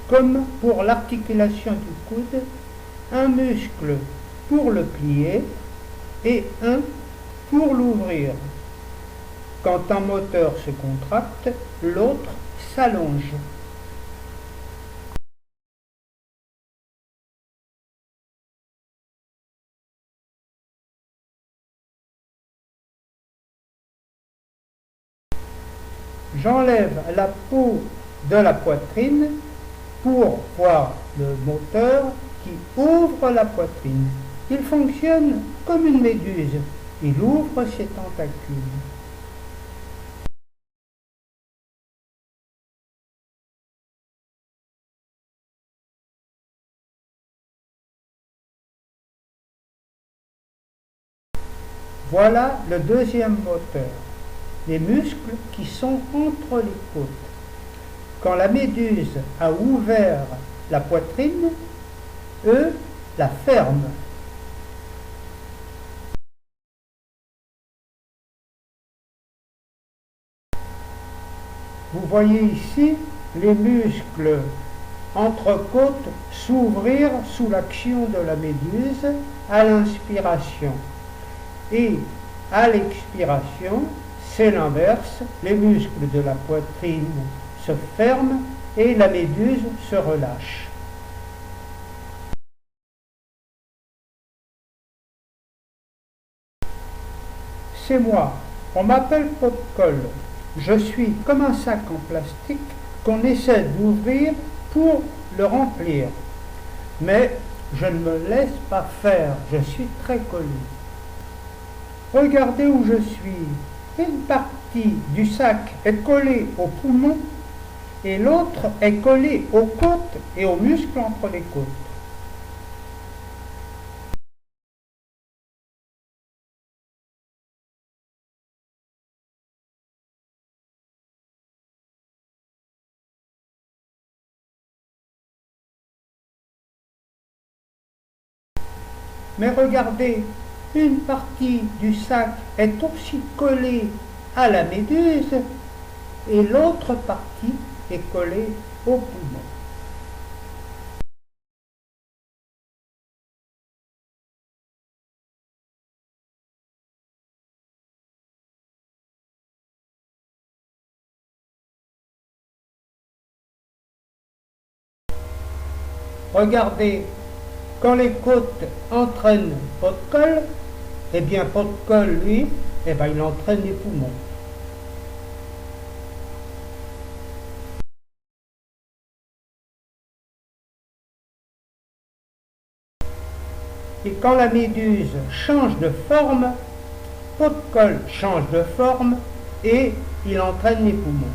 comme pour l'articulation du coude, un muscle pour le plier et un pour l'ouvrir. Quand un moteur se contracte, l'autre s'allonge. J'enlève la peau de la poitrine pour voir le moteur qui ouvre la poitrine. Il fonctionne comme une méduse. Il ouvre ses tentacules. Voilà le deuxième moteur, les muscles qui sont entre les côtes. Quand la méduse a ouvert la poitrine, eux la ferment. Vous voyez ici les muscles entre-côtes s'ouvrir sous l'action de la méduse à l'inspiration. Et à l'expiration, c'est l'inverse, les muscles de la poitrine se ferment et la méduse se relâche. C'est moi, on m'appelle pot-de-colle. Je suis comme un sac en plastique qu'on essaie d'ouvrir pour le remplir. Mais je ne me laisse pas faire, je suis très collé. Regardez où je suis. Une partie du sac est collée au poumon et l'autre est collée aux côtes et aux muscles entre les côtes. Mais regardez, une partie du sac est aussi collée à la méduse et l'autre partie est collée au poumon. Regardez, quand les côtes entraînent pot-de-colle, eh bien pot-de-colle, lui, eh bien, il entraîne les poumons. Et quand la méduse change de forme, pot-de-colle change de forme et il entraîne les poumons.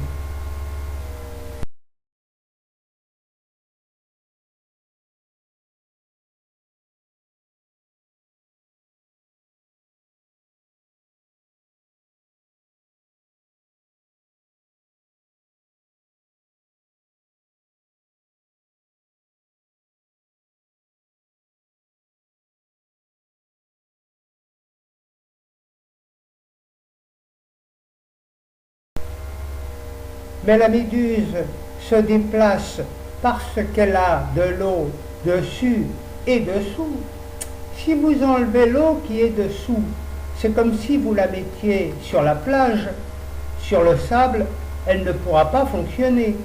Mais la méduse se déplace parce qu'elle a de l'eau dessus et dessous. Si vous enlevez l'eau qui est dessous, c'est comme si vous la mettiez sur la plage, sur le sable, elle ne pourra pas fonctionner.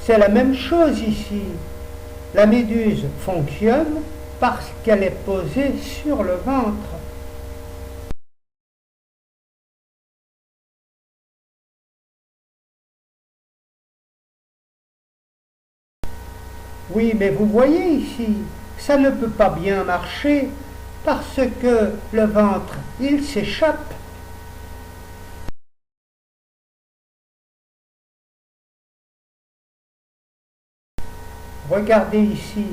C'est la même chose ici. La méduse fonctionne parce qu'elle est posée sur le ventre. Oui, mais vous voyez ici, ça ne peut pas bien marcher parce que le ventre, il s'échappe. Regardez ici,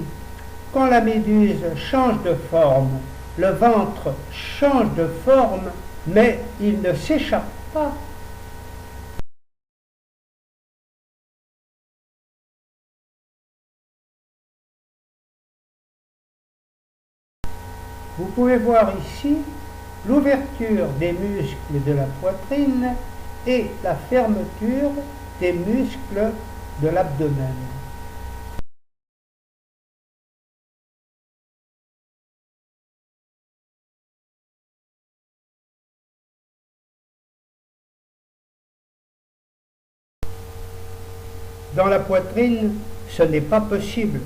quand la méduse change de forme, le ventre change de forme, mais il ne s'échappe pas. Vous pouvez voir ici l'ouverture des muscles de la poitrine et la fermeture des muscles de l'abdomen. Dans la poitrine, ce n'est pas possible.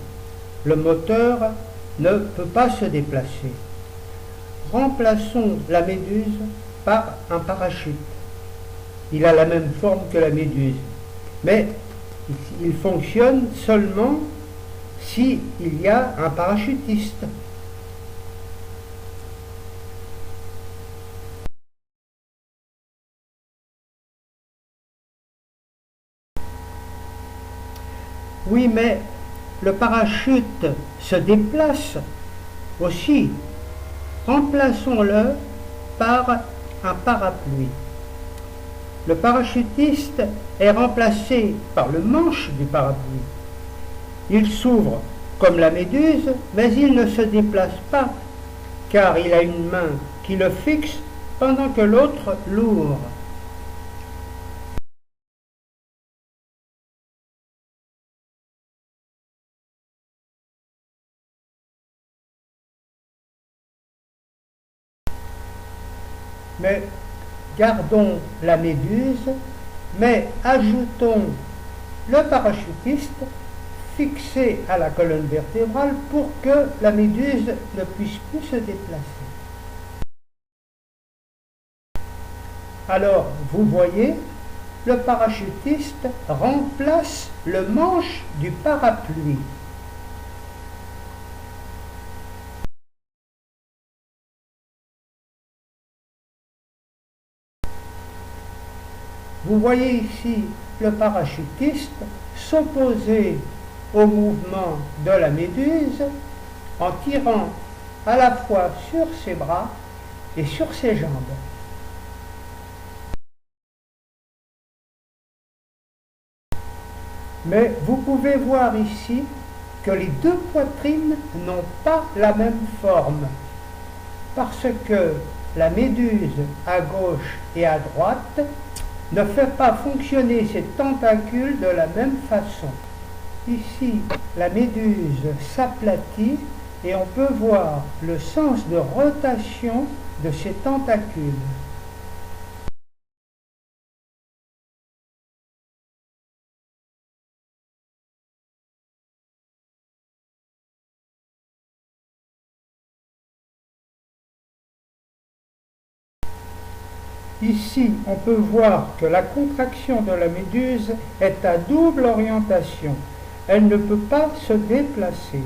Le moteur ne peut pas se déplacer. Remplaçons la méduse par un parachute. Il a la même forme que la méduse, mais il fonctionne seulement s'il y a un parachutiste. Oui, mais le parachute se déplace aussi. Remplaçons-le par un parapluie. Le parachutiste est remplacé par le manche du parapluie. Il s'ouvre comme la méduse, mais il ne se déplace pas, car il a une main qui le fixe pendant que l'autre l'ouvre. Mais gardons la méduse, mais ajoutons le parachutiste fixé à la colonne vertébrale pour que la méduse ne puisse plus se déplacer. Alors, vous voyez, le parachutiste remplace le manche du parapluie. Vous voyez ici le parachutiste s'opposer au mouvement de la méduse en tirant à la fois sur ses bras et sur ses jambes. Mais vous pouvez voir ici que les deux poitrines n'ont pas la même forme, parce que la méduse à gauche et à droite ne fait pas fonctionner ses tentacules de la même façon. Ici, la méduse s'aplatit et on peut voir le sens de rotation de ses tentacules. Ici, on peut voir que la contraction de la méduse est à double orientation. Elle ne peut pas se déplacer.